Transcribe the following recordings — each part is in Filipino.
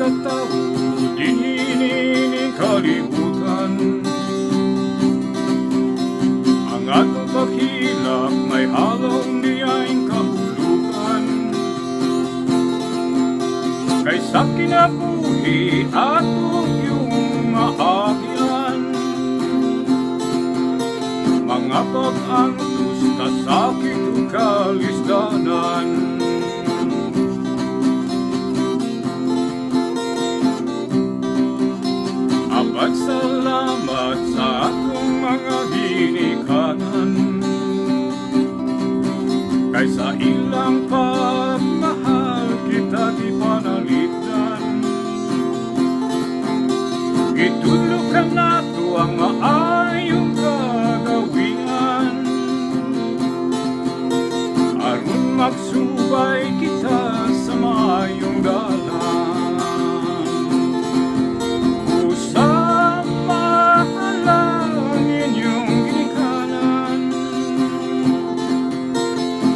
katao, dinining kalibutan. Ang atong paghilak may halong diyaing kahulugan. Kay sa kinabuhi atong iyong maagyan, mga pag-antos kasakit o kalisdanan. Abad salamat sa atong mga ginikanan, kay sa ilang pagmahal kita di panalitan. Gitudlokan nato ang maayong kagawian, aron magsubay kita sa maayong dalan. Usama lang inyong ginikanan,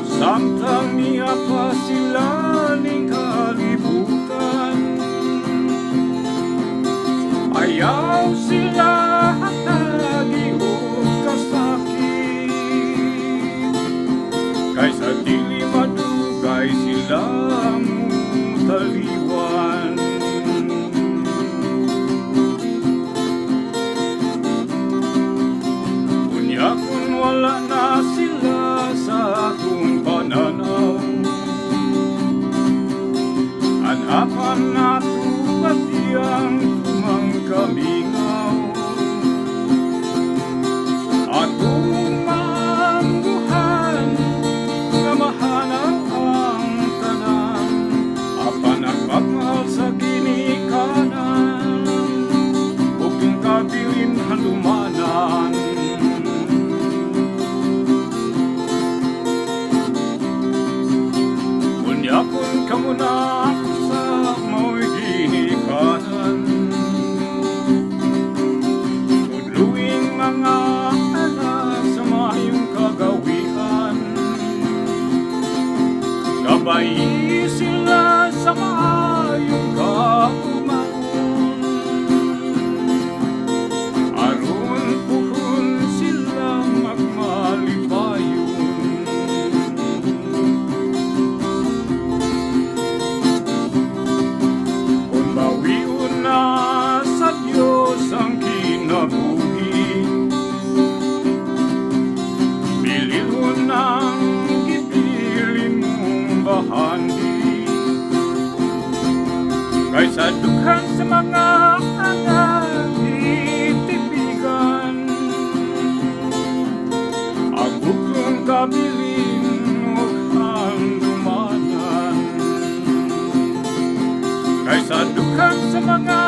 samtang niya pa sila ning kalibutan. Ayaw sila hatagi o kasakit, kay sa dili madugay sila mutaliwan. Unya kung wala na sila sa atong pananaw, anapan nato pati ang kamingaw. Atong mangguhan nga mahanap ang tanan, apan ang pagmahal sa ginikanan, ug yung kabilin halumanan. Unya kun kamo na sa mo'y ginikanan, mga anak sa mayong kagawian, gabayi sila sa mayong kaumaon, aron puhon sila magmalipayon. Kung bawiun na sa Diyos ang kinabuhi, nang gipiling mong bahandi, kay sa dughan sa mga anak itipigan, ang buklong kabilin o handumanan, kay sa dughan sa mga